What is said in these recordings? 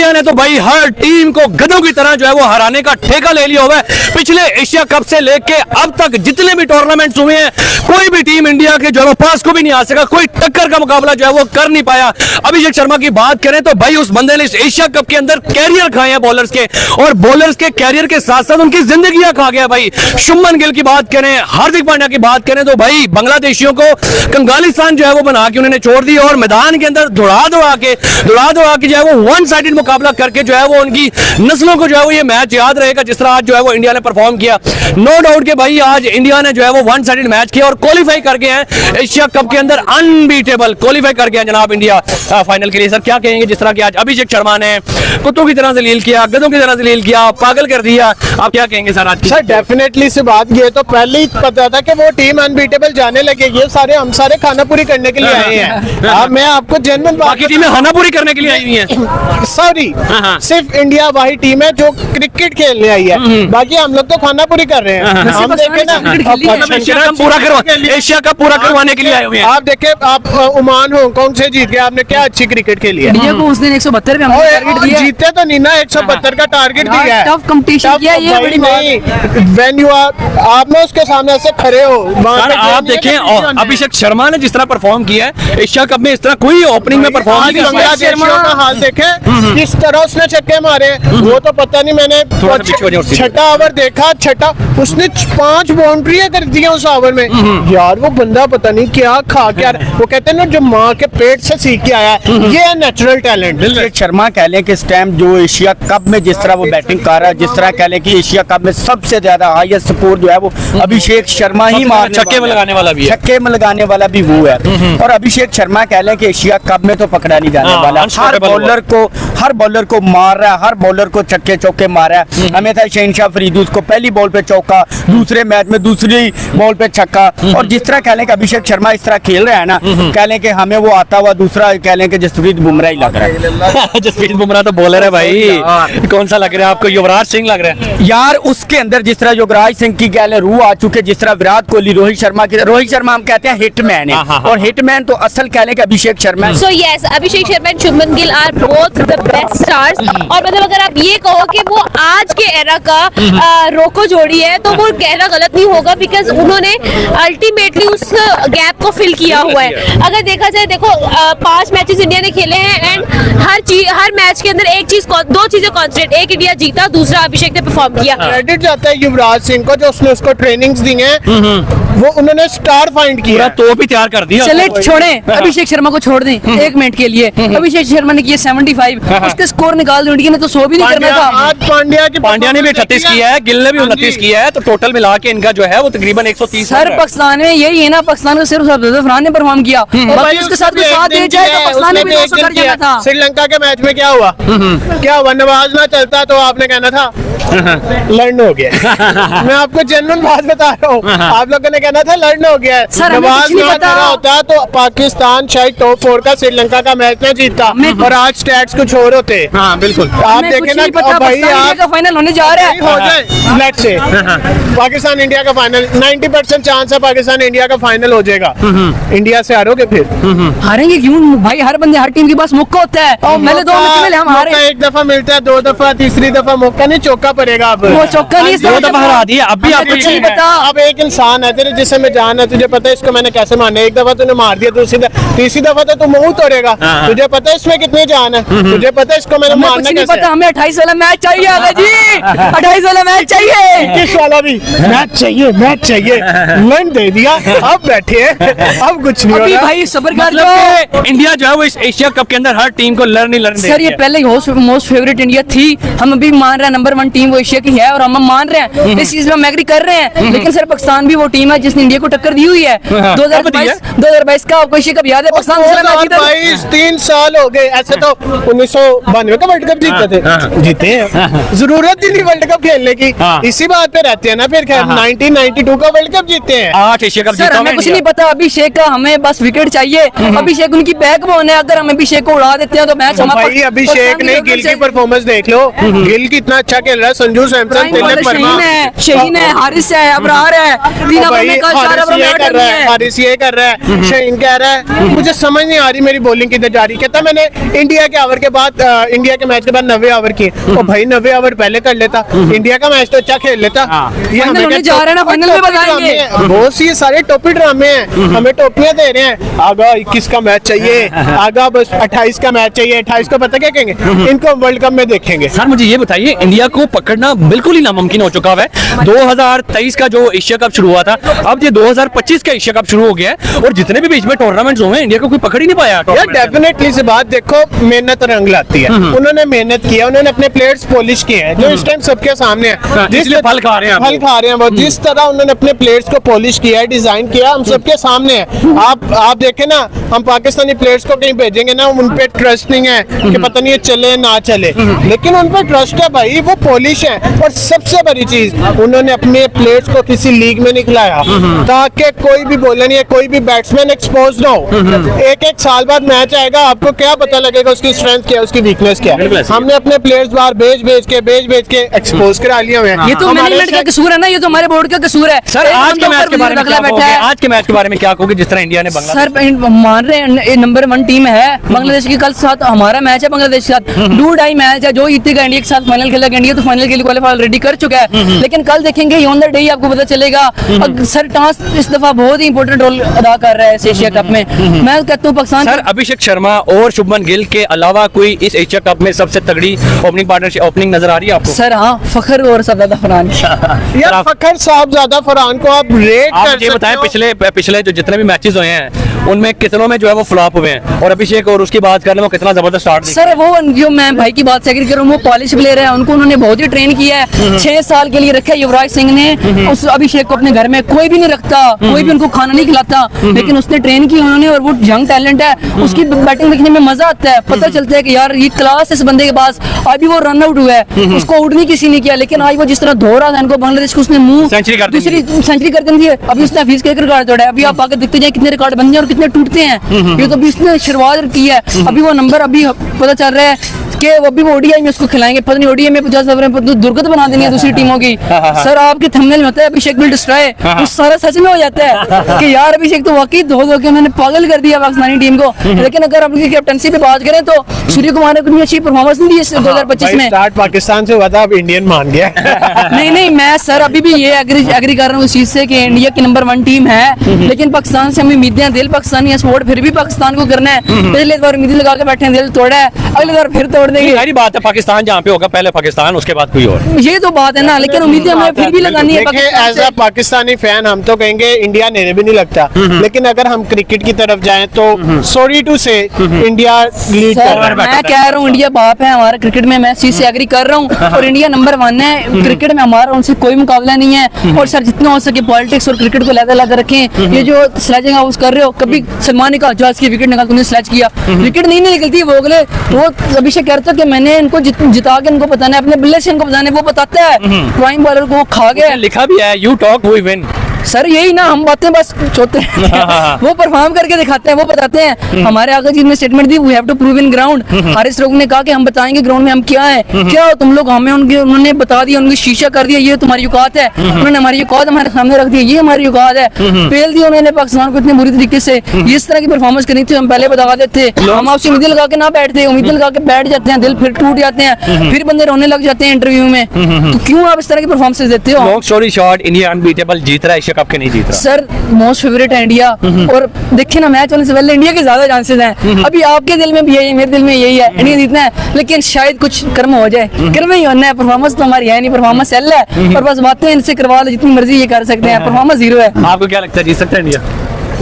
India ने तो भाई हर टीम को गधों की तरह जो है वो हराने का ठेका ले लिया हुआ है। पिछले एशिया कप से लेके अब तक जितने भी टूर्नामेंट्स हुए हैं कोई भी टीम इंडिया के जो है पास को भी नहीं आ सका, कोई टक्कर का मुकाबला जो है वो कर नहीं पाया। अभिषेक शर्मा की बात करें तो भाई उस बंदे ने इस एशिया कप के अंदर कैरियर खाए हैं बॉलर्स के, और बॉलर्स के कैरियर के साथ साथ उनकी जिंदगियां खा गया भाई। शुभमन गिल की बात करें, हार्दिक पांड्या की बात करें तो भाई बांग्लादेशियों को कंगालिस्तान जो है वो बना के उन्होंने छोड़ दी, और मैदान के अंदर दौड़ा दौड़ा के जो है वो वन साइडेड मुकाबला करके जो है वो उनकी नस्लों को जो है वो ये मैच याद रहेगा जिस तरह आज जो है वो इंडिया ने परफॉर्म किया। नो डाउट के भाई आज इंडिया ने जो है वो वन साइडेड मैच किया और क्वालिफाई कर गए हैं एशिया कप के अंदर, अनबीटेबल क्वालिफाई कर गया जनाब इंडिया फाइनल के लिए। सर क्या कहेंगे जिस तरह की आज अभिषेक शर्मा ने कुत्तों की तरह से लील किया, गधों की तरह से लील किया, पागल कर दिया, आप क्या कहेंगे सर आज? सर डेफिनेटली से बात ये तो पहले ही पता था कि वो टीम अनबीटेबल जाने लगेगी। हम सारे खाना पूरी करने के लिए आए हैं। अब मैं आपको जेन्युइन बाकी टीमें खाना पूरी करने के लिए आई हुई हैं। सॉरी, सिर्फ इंडिया वही टीम है जो क्रिकेट खेलने आई है, बाकी हम लोग तो खाना पूरी कर रहे हैं। हम देखे ना एशिया कप पूरा करवाने के लिए आए हुए हैं। आप देखे, आप ओमान हांगकांग से जीत गए, आपने क्या अच्छी क्रिकेट खेली है। इंडिया को उस दिन 172 पे हमने टारगेट दिया, जीते तो नहीं ना, 172 का टारगेट दिया है। टफ कंपटीशन किया, ये बड़ी नहीं। व्हेन यू आर, आप ना उसके सामने ऐसे खड़े हो, सर आप देखें अभिषेक शर्मा ने जिस तरह परफॉर्म किया है एशिया कप में, इस तरह कोई ओपनिंग में परफॉर्म नहीं किया। बांग्लादेशियों का हाल देखे किस तरह उसने छक्के मारे, वो तो पता नहीं। मैंने छठा ओवर देखा, छठा उसने 5 बाउंड्री कर दी उस ओवर में। यार वो बंदा पता नहीं क्या खा के, वो कहते हैं ना जो माँ के पेट से सीख के आया है, ये है नेचुरल टैलेंट। अभिषेक शर्मा कह लें कि इस टाइम जो एशिया कप में जिस तरह वो बैटिंग कर रहा है, जिस तरह कह लें कि एशिया कप में सबसे ज्यादा हाईएस्ट स्कोर जो है वो अभिषेक शर्मा ही मारने, छक्के में लगाने वाला भी है, छक्के में लगाने वाला भी वो है। और अभिषेक शर्मा कह लें कि एशिया कप में तो पकड़ा नहीं जाने वाला। हर बॉलर को मार रहा है, हर बॉलर को छक्के चौके मार रहा है। हमें था शहनशाह फरीदी, उसको पहली बॉल पे चौका, दूसरे मैच में दूसरी बॉल पे छक्का। और जिस तरह कह लें कि अभिषेक शर्मा इस तरह खेल रहा है ना, कह लें कि हमें वो आता हुआ दूसरा कह लें कि जसप्रीत बुमराह ही लग रहा है। जसप्रीत बुमराह तो बॉलर है भाई, कौन सा लग रहा है आपको? युवराज सिंह लग रहा है यार। उसके अंदर जिस तरह युवराज सिंह की कह लें रूह आ चुके, जिस तरह विराट कोहली, रोहित शर्मा हम कहते हैं हिटमैन है, और हिटमैन तो असल कह लें कि Abhishek Sharma. So yes, Abhishek Sharma and Shubman Gill are both the best stars. और मतलब अगर आप ये कहो कि वो आज के एरा का रोको जोड़ी है तो वो कहना गलत नहीं होगा, बिकॉज उन्होंने अल्टीमेटली उस गैप को फिल किया हुआ है। अगर देखा जाए, देखो 5 मैचेस इंडिया ने खेले हैं एंड हर मैच के अंदर दो चीजें कांस्टेंट, एक इंडिया जीता, दूसरा अभिषेक ने परफॉर्म किया। क्रेडिट जाता है युवराज सिंह को, जो उसने उसको ट्रेनिंग्स दी हैं, वो उन्होंने स्टार फाइंड किया, तो भी तैयार कर दिया। चले छोड़े अभिषेक शर्मा को, छोड़ दें 1 मिनट के लिए। अभिषेक शर्मा ने किया 75, उसके स्कोर निकाल दो, इंडिया ने तो 100 भी नहीं करना था। आज पांड्या ने भी 38 किया है, गिल ने भी 29 किया है, तो टोटल मिला के इनका जो है वो तकरीबन 130। सर पाकिस्तान में यही है ना, पाकिस्तान को सिर्फ अफरान ने परफॉर्म किया, बाकी उसके साथ कोई साथ दे जाए तो पाकिस्तान ने भी 200 कर जाना था। श्रीलंका के मैच में क्या हुआ? नवाज ना चलता तो आपने कहना था लर्न हो गया। मैं आपको जेन्युइन बात बता रहा हूँ, आप लोगों ने कहना था लर्न हो गया। नवाज ना चला होता तो पाकिस्तान शायद टॉप 4 का श्रीलंका का मैच ना जीतता, और आज स्टैट्स कुछ और होते। हाँ बिल्कुल, आप देखें ना भाई, का फाइनल होने जा रहा है, हो जाए लेट्स से पाकिस्तान इंडिया का फाइनल, 90% चांस है पाकिस्तान इंडिया का फाइनल हो जाएगा। इंडिया से हारोगे फिर? हारेंगे क्यों भाई? हर बंदे, हर टीम के पास मौका होता है। पहले 2 मैच में हम हारे, 1 दफा मिलता है, 2 दफा, तीसरी दफा मौका नहीं, चौका पड़ेगा। अब वो चौका नहीं, 2 दफा हरा दिया, अब भी आपको कुछ नहीं पता। अब एक इंसान है तेरे जिसमें में जान है, तुझे पता है इसको मैंने कैसे मारना है। 1 दफा तूने मार दिया, तीसरी दफा तो तू मुंह तोड़ेगा, तुझे पता है इसमें कितनी जान है, तुझे पता है इसको मैंने मारना कैसे। पता, हमें 28 वाला मैच चाहिए आगा जी, 28 वाला मैच चाहिए, 21 वाला भी मैच चाहिए, मैच चाहिए। लर्न दे दिया, अब बैठे अब कुछ नहीं अभी होगा भाई सब्र कर लो। मतलब इंडिया जो है वो इस एशिया कप के अंदर हर टीम को लर्न सर ये पहले मोस्ट फेवरेट इंडिया थी, हम अभी मान रहे हैं नंबर 1 टीम वो एशिया की है, और हम मान रहे हैं इस चीज में हम एग्री कर रहे हैं। लेकिन सर पाकिस्तान भी वो टीम है जिसने इंडिया को टक्कर दी हुई है। 2022 का आपको एशिया कप याद है? पाकिस्तान 3 साल हो गए, ऐसे तो 1992 का वर्ल्ड कप जीते थे, जीते हैं, जरूरत ही नहीं वर्ल्ड कप खेलने की, इसी बात पे रहते हैं ना। फिर 1992 का वर्ल्ड कप जीते हैं, 8 एशिया कप सर हमें कुछ नहीं पता अभिषेक का, हमें बस विकेट चाहिए। अभिषेक उनकी बैकबोन है, अगर हम अभिषेक को उड़ा देते हैं तो मैच भाई अभिषेक ने गिल की परफॉर्मेंस देख लो, गिल कितना अच्छा खेल रहा है, संजू सैमसन, तिलक वर्मा, शहीन है, हारिस है, अबरार है, 3 ओवर में कल 4 ओवर में 8 रन है। हारिस ये कर रहा है, शहीन कह रहा है मुझे समझ नहीं आ रही मेरी बॉलिंग किधर जा रही। कहता मैंने इंडिया के ओवर के बाद इंडिया के मैच के बाद 90 ओवर किए। और भाई 90 ओवर पहले कर लेता, इंडिया का मैच तो अच्छा खेल लेता। ये फाइनल होने जा रहा है ना, फाइनल में बताएंगे। बहुत सी सारे टोपी ड्रामे हैं, हमें टोपियां दे रहे हैं। आगा 21 का मैच चाहिए, आगा बस 28 का मैच चाहिए। 28 को पता क्या कहेंगे, इनको वर्ल्ड कप में देखेंगे। सर मुझे ये बताइए, इंडिया को पकड़ना बिल्कुल ही नामुमकिन हो चुका है। 2023 का जो एशिया कप शुरू हुआ था, अब ये 2025 का एशिया कप शुरू हो गया है और जितने भी बीच में टूर्नामेंट्स हुए हैं, इंडिया को कोई पकड़ ही नहीं पाया। यार डेफिनेटली से बात देखो, मेहनत रंग लाती है। उन्होंने मेहनत किया, उन्होंने अपने प्लेयर्स पॉलिश किए हैं, जो इस टाइम सबके सामने है। जिसलिए फल खा रहे हैं, फल खा रहे हैं वो। जिस तरह उन्होंने अपने प्लेयर्स को पॉलिश किया है, डिजाइन किया, हम सबके सामने है। आप देखें ना, हम पाकिस्तानी प्लेयर्स को कहीं भेजेंगे ना, उन पे ट्रस्ट नहीं है कि पता नहीं ये चले ना चले, लेकिन उन पे ट्रस्ट है भाई, वो पॉलिश है। और सबसे बड़ी चीज, उन्होंने अपने प्लेयर्स को किसी लीग में नहीं खिलाया ताकि कोई भी बॉलर या कोई भी बैट्समैन एक्सपोज ना हो। एक साल बाद मैच आएगा, आपको क्या पता लगेगा उसकी स्ट्रेंथ क्या है, उसकी वीकनेस क्या है। हमने अपने प्लेयर्स बाहर भेज के एक्सपोज करा लिया हुए। ये तो मैनेजमेंट का कसूर है ना, ये तो हमारे बोर्ड का कसूर है। सर आज के मैच के बारे में क्या कहोगे? आज के मैच के बारे में क्या कहोगे, जिस तरह इंडिया ने सर मान रहे हैं नंबर 1 टीम है बांग्लादेश के, कल साथ हमारा मैच है बांग्लादेश के साथ, 2-2.5 मैच है, जो जीतेगा इंडिया के साथ फाइनल खेलेगा। इंडिया तो फाइनल के लिए क्वालीफाई ऑलरेडी कर चुका है, लेकिन कल देखेंगे ऑन द डे आपको पता चलेगा। सर टॉस इस दफा बहुत ही इंपॉर्टेंट रोल अदा कर रहा है इस एशिया कप में। मैं कहता हूँ पाकिस्तान। सर अभिषेक शर्मा और शुभमन गिल के अलावा कोई इस एशिया कप में सबसे तगड़ी ओपनिंग पार्टनरशिप ओपनिंग नजर आ रही है आपको? सर हाँ, फखर और सबदा फरहान। यार फखर साहब ज्यादा फरहान को आप रेट कर ये बताएं, पिछले जो जितने भी मैचेस हुए हैं उनमें कितनों में जो है वो फ्लॉप हुए हैं, और अभिषेक और उसकी बात कर ले, वो कितना जबरदस्त स्टार्ट। सर वो जो मैं भाई की बात से एग्री कर रहा हूँ, वो पॉलिश प्लेयर है, उनको उन्होंने बहुत ही ट्रेन किया है। 6 साल के लिए रखा है युवराज सिंह ने उस अभिषेक को अपने घर में, कोई भी नहीं रखता, कोई भी उनको खाना नहीं खिलाता, लेकिन उसने ट्रेन की उन्होंने, और वो यंग टैलेंट है, उसकी बैटिंग देखने में मजा आता है। पता चलता है कि यार ये क्लास इस बंदे के पास। अभी वो रन आउट हुआ है, उसको आउट नहीं किसी ने किया, लेकिन आज वो जिस तरह धो रहा था इनको बांग्लादेश को, उसने मुंह दूसरी सेंचुरी कर दी है। अभी उसने हफीज के रिकॉर्ड तोड़ा है। अभी आप आगे देखते जाए कितने रिकॉर्ड बन जाए और कितने टूटते हैं। ये तो अभी इसने शुरुआत की है। अभी वो नंबर अभी पता चल रहा है कि वो भी ओडीआई में उसको खिलाएंगे, पता नहीं ओडीआई में 50 ओवर में दुर्गत बना देनी है दूसरी टीमों की। सर आपके थंबनेल में होता है अभिषेक विल डिस्ट्रॉय, वो सारा सच में हो जाता है कि यार अभिषेक तो वाकई धो के उन्होंने पागल कर दिया पाकिस्तानी टीम को। लेकिन अगर अपनी कैप्टनसी पे बात करें तो सूर्य कुमार ने कोई अच्छी परफॉर्मेंस नहीं दी 2025 में। स्टार्ट पाकिस्तान से हुआ था, अब इंडियन मान गया। नहीं मैं सर अभी भी ये एग्री कर रहा हूँ इस चीज से कि इंडिया की नंबर 1 टीम है, लेकिन पाकिस्तान से हमें उम्मीदें, दिल पाकिस्तानी सपोर्ट फिर भी पाकिस्तान को करना है। पिछले बार उम्मीदें लगा के बैठे हैं, दिल तोड़ा है, अगली बार फिर तोड़ देंगे। सारी बात है, पाकिस्तान जहाँ पे होगा पहले पाकिस्तान, उसके बाद कोई और। ये तो बात है ना, लेकिन उम्मीदें हमें फिर भी लगानी है। एज अ पाकिस्तानी फैन हम तो कहेंगे इंडिया नेने भी नहीं लगता, लेकिन अगर हम क्रिकेट की तरफ जाएं तो सॉरी टू से इंडिया लीड कर रहा है। मैं कह रहा हूँ इंडिया बाप है हमारा क्रिकेट में, मैं इस चीज से एग्री कर रहा हूँ, और इंडिया नंबर 1 है क्रिकेट में, हमारा उनसे कोई मुकाबला नहीं है। और सर जितना हो सके पॉलिटिक्स और क्रिकेट को अलग अलग रखें। ये जो स्लेजिंग हाउस कर रहे हो, कभी सलमान ने कहा जो की विकेट निकाल तुमने स्लेज किया, विकेट नहीं निकलती वो अगले, वो अभिषेक कहता कि मैंने इनको जिता के इनको बताना है, अपने बल्ले से इनको बताना है, वो बताता है प्राइम बॉलर को खा गया। लिखा भी है you talk we win. Sir यही ना, हम बातें बस सोते हैं वो परफॉर्म करके दिखाते हैं, वो बताते हैं। हमारे आगे जी ने स्टेटमेंट दी, we have to prove in ground. Haris रोग ने कहा कि हम बताएंगे ग्राउंड में हम क्या है, क्या हो तुम लोग, हमें उन्होंने बता दिया, उनकी शीशा कर दिया, ये तुम्हारी औकात है। उन्होंने हमारी औकात हमारे सामने रख दिया, ये हमारी औकात है। फेल दिया उन्होंने पाकिस्तान को इतने बुरी तरीके से। इस तरह की परफॉर्मेंस करनी थी, हम पहले बता देते थे। हम आपसे उम्मीदें लगा के ना बैठते, उम्मीदें लगा के बैठ जाते हैं, दिल फिर टूट जाते हैं, फिर बंदे रोने लग जाते हैं इंटरव्यू में। तो क्यों आप इस तरह की परफॉर्मेंस देते हो? Long story short, India unbeatable जीत रहा है एशिया कप के, नहीं जीत रहा। सर मोस्ट फेवरेट है इंडिया, और देखिए ना मैच होने से पहले इंडिया के ज्यादा चांसेस हैं। अभी आपके दिल में भी यही है, मेरे दिल में यही है, इंडिया जीतना है, लेकिन शायद कुछ कर्म हो जाए, कर्म ही होना है। परफॉर्मेंस तो हमारी है नहीं, परफॉर्मेंस सेल है, और बस बातें इनसे करवा लो जितनी मर्जी ये कर सकते हैं, परफॉर्मेंस 0 है। आपको क्या लगता है जीत सकता है इंडिया?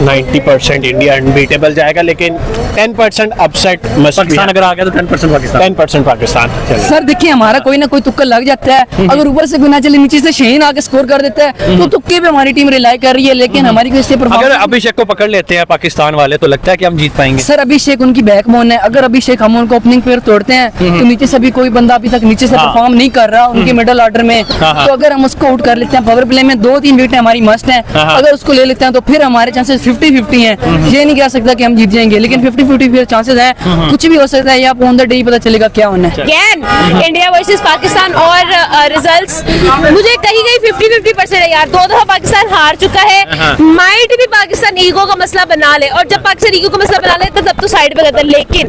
90% इंडिया अनबीटेबल जाएगा, लेकिन 10% अपसेट मस्ट बी। पाकिस्तान अगर आ गया तो 10% पाकिस्तान। 10% पाकिस्तान। सर देखिए हमारा कोई ना कोई तुक्का लग जाता है, अगर ऊपर से बिना चले नीचे से शहीन आके स्कोर कर देता है तो तुक्के पे हमारी टीम रिलाई कर रही है, लेकिन हमारी कोई अगर अभिषेक को पकड़ लेते हैं पाकिस्तान वाले तो लगता है कि हम जीत पाएंगे। सर अभिषेक उनकी बैकबोन है, अगर अभिषेक हम उनको ओपनिंग पे तोड़ते हैं तो नीचे से भी कोई बंदा अभी तक नीचे से परफॉर्म नहीं कर रहा उनके मिडल ऑर्डर में, तो अगर हम उसको आउट कर लेते हैं, पावर प्ले में 2-3 विकेट हमारी मस्ट है, अगर उसको ले लेते हैं तो फिर हमारे चांसेस 50-50 है, ये नहीं कह सकता कि हम जीत जाएंगे, लेकिन 50-50 फिर चांसेस है, कुछ भी हो सकता है, या ऑन द डे ही पता चलेगा क्या होना है। अगेन इंडिया वर्सेस पाकिस्तान और रिजल्ट्स मुझे कहीं 50-50% है यार। 2 दफा पाकिस्तान हार चुका है, माइट भी पाकिस्तान ईगो का मसला बना ले, और जब पाकिस्तान ईगो का मसला बना ले तो तब तो साइड पे करता है। लेकिन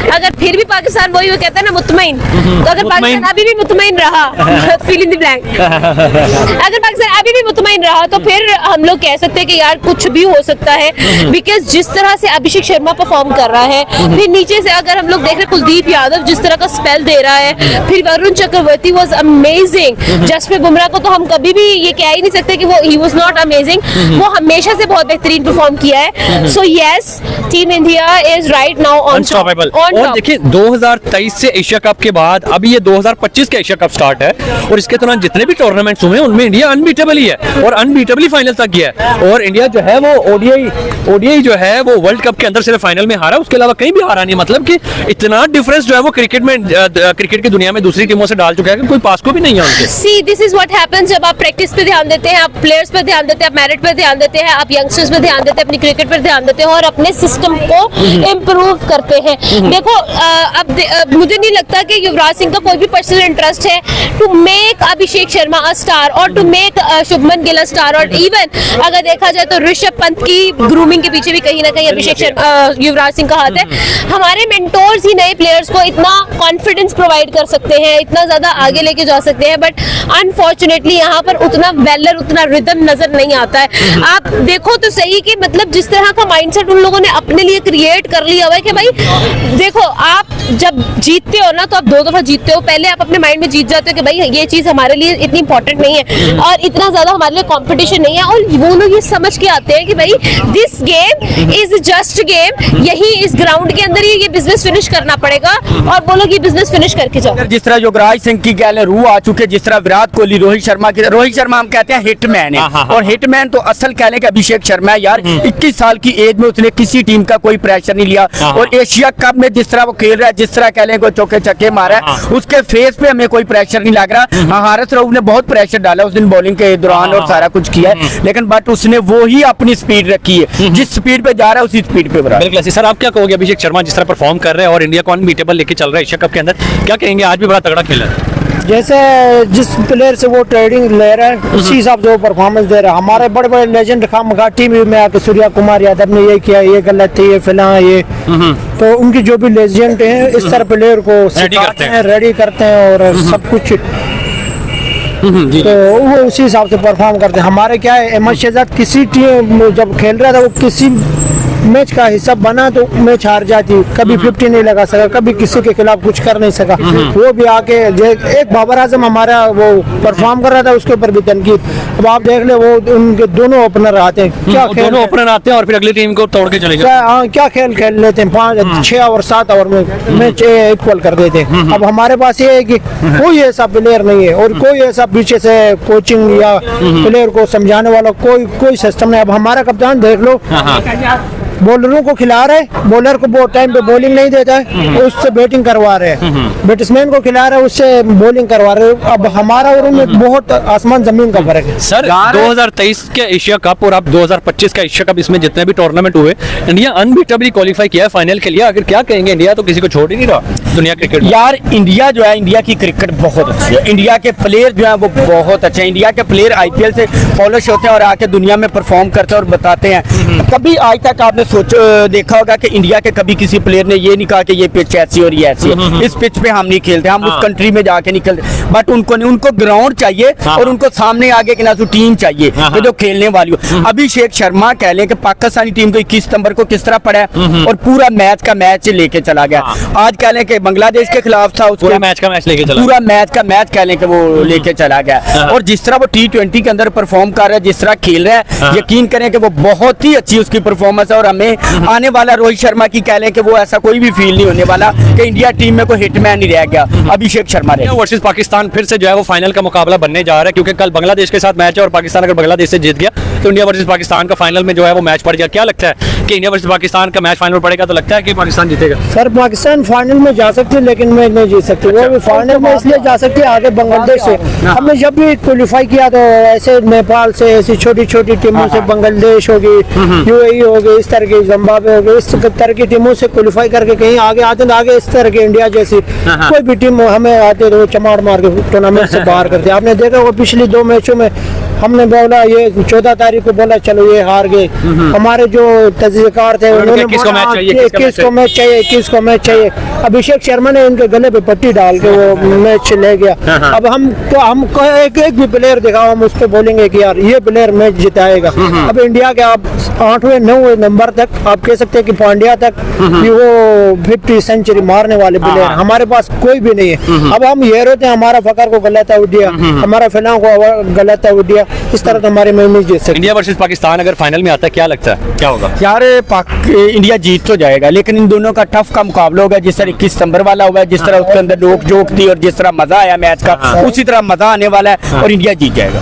अगर फिर भी पाकिस्तान वही वो कहता है ना मुतमईन, तो अगर पाकिस्तान अभी भी मुतमईन रहा फिल इन द ब्लैंक, अगर पाकिस्तान अभी भी मुतमईन रहा तो फिर हम लोग कह सकते हैं कि यार कुछ भी हो सकता है, बिकॉज जिस तरह से अभिषेक शर्मा परफॉर्म कर रहा है, फिर नीचे से अगर हम लोग देख रहे हैं कुलदीप यादव जिस तरह का स्पेल दे रहा है, फिर वरुण चक्रवर्ती वाज अमेजिंग, जसप्रीत बुमराह को तो हम कभी भी ये कह ही नहीं सकते कि वो ही वाज नॉट अमेजिंग, वो हमेशा से बहुत बेहतरीन परफॉर्म किया है। So yes, team India is right now unstoppable. और देखिए 2023 से एशिया कप के बाद अभी ये 2025 का एशिया कप स्टार्ट है, और इसके दौरान जितने भी टूर्नामेंट्स हुए उनमें इंडिया अनबीटेबल ही है, और अनबीटेबली फाइनल तक गया है। और इंडिया जो है वो ओडीआई जो है वो वर्ल्ड कप के अंदर सिर्फ फाइनल में हारा, उसके अलावा कहीं भी हारा नहीं। मतलब कि इतना डिफरेंस जो है वो क्रिकेट की दुनिया में दूसरी टीमों से डाल चुका है कि कोई पास को भी नहीं है उनके। See this is what happens जब आप प्रैक्टिस पे ध्यान देते हैं, आप प्लेयर्स पे ध्यान देते हैं, आप मेरिट पे ध्यान देते हैं, आप यंगस्टर्स पे ध्यान देते हैं, अपनी क्रिकेट पर ध्यान देते हैं और अपने सिस्टम को इम्प्रूव करते हैं। देखो अब मुझे नहीं लगता कि युवराज सिंह का कोई भी पर्सनल इंटरेस्ट है to make Abhishek Sharma a star और to make Shubman Gill a star, और इवन अगर देखा जाए तो ऋषभ पंत की ग्रूमिंग के पीछे भी कहीं ना कहीं अभिषेक युवराज सिंह का हाथ है। हमारे मेंटोर्स ही नए प्लेयर्स को इतना कॉन्फिडेंस प्रोवाइड कर सकते हैं, इतना ज्यादा आगे लेके जा सकते हैं, बट अनफॉर्चुनेटली यहाँ पर उतना वेलर, उतना रिदम नजर नहीं आता है। आप देखो तो सही कि मतलब जिस तरह का माइंडसेट उन लोगों ने अपने लिए क्रिएट कर लिया हुआ है कि भाई देखो आप जब जीतते हो ना तो आप 2 दफा जीतते हो, पहले आप अपने माइंड में जीत जाते हो कि भाई ये चीज हमारे लिए इतनी इंपॉर्टेंट नहीं है और इतना ज्यादा हमारे लिए कंपटीशन नहीं है, और वो लोग ये समझ के आते हैं कि भाई this game is just game, यही इस ग्राउंड के अंदर ही ये बिजनेस फिनिश करना पड़ेगा, और वो लोग ये बिजनेस फिनिश करके जाओ। जिस तरह युवराज सिंह की गैल रूह आ चुके, जिस तरह विराट कोहली, रोहित शर्मा हम कहते हैं हिटमैन है, और हिटमैन तो असल कह लें कि अभिषेक शर्मा है यार। 21 साल की एज में उसने किसी टीम का कोई प्रेशर नहीं लिया, और एशिया कप में जिस तरह वो खेल रहा है, जिस तरह कह लें कोई चौके छक्के मारा है, उसके फेस पे हमें कोई प्रेशर नहीं लग रहा। हारिस रऊफ ने बहुत प्रेशर डाला उस दिन बॉलिंग के दौरान और सारा कुछ किया है, लेकिन बट उसने वो ही अपनी स्पीड रखी है, जिस स्पीड पे जा रहा है उसी स्पीड पे बढ़ा। बिल्कुल। सर आप क्या कहोगे, अभिषेक शर्मा जिस तरह परफॉर्म कर रहे हैं और इंडिया को अनबीटेबल लेके चल रहा है एशिया कप के अंदर, क्या कहेंगे? आज भी बड़ा तगड़ा खेला है। जैसे जिस प्लेयर से वो ट्रेडिंग ले रहा है उसी हिसाब से वो परफॉर्मेंस दे रहा है। हमारे बड़े बड़े लेजेंड खामखा टीम में आके सूर्या कुमार यादव ने ये किया, ये गलत थी, ये फिलहाल ये, तो उनकी जो भी लेजेंड हैं इस तरह प्लेयर को सिखाते हैं, रेडी करते हैं और सब कुछ, तो वो उसी हिसाब से परफॉर्म करते हैं। हमारे क्या है, अहमद शहजाद किसी टीम जब खेल रहा था वो किसी मैच का हिस्सा बना तो मैच हार जाती, कभी 50 नहीं लगा सका, कभी किसी के खिलाफ कुछ कर नहीं सका। वो भी आके एक बाबर आजम हमारा वो परफॉर्म कर रहा था, उसके ऊपर भी तनकीद। अब आप देख ले वो उनके दोनों ओपनर आते हैं, क्या खेल, दोनों ओपनर आते हैं और फिर अगली टीम को तोड़ के चले जाते हैं। क्या खेल खेल लेते हैं, 5, 6 और 7 ओवर में मैच इक्वल कर देते हैं। अब हमारे पास ये है कि कोई ऐसा प्लेयर नहीं है और कोई ऐसा पीछे से कोचिंग या प्लेयर को समझाने वाला कोई सिस्टम नहीं। अब हमारा कप्तान देख लो, बॉलरों को खिला रहे, बॉलर को बहुत टाइम पे बॉलिंग नहीं देता है, उससे बैटिंग करवा रहे हैं, बैट्समैन को खिला रहे, उससे बॉलिंग करवा रहे। अब हमारा और उनमें बहुत आसमान जमीन का फर्क है। सर 2023 के एशिया कप और अब 2025 का एशिया कप, इसमें जितने भी टूर्नामेंट हुए इंडिया अनबीटेबली क्वालिफाई किया है फाइनल के लिए। अगर क्या कहेंगे, इंडिया तो किसी को छोड़ ही नहीं रहा दुनिया क्रिकेट में। यार इंडिया जो है, इंडिया की क्रिकेट बहुत अच्छी है, इंडिया के प्लेयर जो है वो बहुत अच्छे हैं। इंडिया के प्लेयर आईपीएल से पॉलिश होते हैं और आके दुनिया में परफॉर्म करते हैं और बताते हैं। कभी आज तक आपने देखा होगा कि इंडिया के कभी किसी प्लेयर ने ये नहीं कहा कि ये पिच ऐसी और ये ऐसी है, इस पिच पे हम नहीं खेलते, हम उस कंट्री में जाके नहीं खेलते, बट उनको ग्राउंड चाहिए और उनको सामने आगे के नाजू टीम चाहिए तो जो खेलने वाली हो। अभिषेक शर्मा कह लें कि पाकिस्तानी टीम को 21 सितंबर को किस तरह पड़ा है और पूरा मैच लेके चला गया। आज कह लें कि बांग्लादेश के खिलाफ था, उसके मैच का मैच लेके चला, पूरा मैच कह लें कि वो लेके चला गया। और जिस तरह वो T20 के अंदर परफॉर्म कर रहा है, जिस तरह खेल रहा है, यकीन करें कि वो बहुत ही अच्छी उसकी परफॉर्मेंस है। और हमें आने वाला रोहित शर्मा की कह लें कि वो ऐसा कोई भी फील नहीं होने वाला कि इंडिया टीम में कोई हिटमैन नहीं रह गया, अभिषेक शर्मा रहे। वर्सेस पाकिस्तान फिर से जो है वो फाइनल का मुकाबला बनने जा रहा है, क्योंकि कल बांग्लादेश के साथ मैच है और पाकिस्तान अगर बांग्लादेश से जीत गया तो इंडिया वर्सेस पाकिस्तान का फाइनल में जो है वो मैच पड़ जाए, क्या लगता है कि इंडिया वर्सेस पाकिस्तान का मैच फाइनल में पड़ेगा तो लगता है कि पाकिस्तान जीतेगा? सर पाकिस्तान फाइनल में जा सकती है लेकिन मैं नहीं जीत सकती। वो भी फाइनल में इसलिए जा सकती है आगे बांग्लादेश से। हमने जब भी क्वालिफाई किया तो ऐसे नेपाल से, ऐसी छोटी छोटी टीमों से, बांग्लादेश होगी, यूएई होगी, इस तरह की जिम्बाब्वे होगी, इस तरह की टीमों से क्वालिफाई करके कहीं आगे आते हैं। आगे इस तरह की इंडिया जैसी कोई भी टीम हमें आते तो वो चमार मार के टूर्नामेंट से बाहर करते। आपने देखा वो पिछली 2 मैचों में हमने बोला ये 14 तारीख को बोला चलो ये हार गए। हमारे जो तजज़ियेकार थे उन्होंने 21 को मैच चाहिए, 21 को मैच चाहिए, 21 को मैच चाहिए। अभिषेक शर्मा ने उनके गले पे पट्टी डाल के वो मैच ले गया। अब हमको एक भी प्लेयर दिखाओ, हम उसको बोलेंगे कि यार ये प्लेयर मैच जिताएगा। अब इंडिया के आप 8वें 9वें नंबर तक आप कह सकते हैं कि पांड्या तक कि वो 50 सेंचुरी मारने वाले प्लेयर, हमारे पास कोई भी नहीं है। अब हम ये रोते हैं हमारा फकर को गलत आउट दिया, हमारा फिलहाल को गलत आउट दिया, इस तरह तो हमारे में नहीं जीत सकते। इंडिया वर्सेस पाकिस्तान अगर फाइनल में आता है क्या लगता है क्या होगा? यार इंडिया जीत तो जाएगा, लेकिन इन दोनों का टफ का मुकाबला होगा। जिस तरह 21 सितंबर वाला हुआ है, जिस तरह उसके अंदर नोक जोक थी और जिस तरह मजा आया मैच का, उसी तरह मजा आने वाला है और इंडिया जीत जाएगा।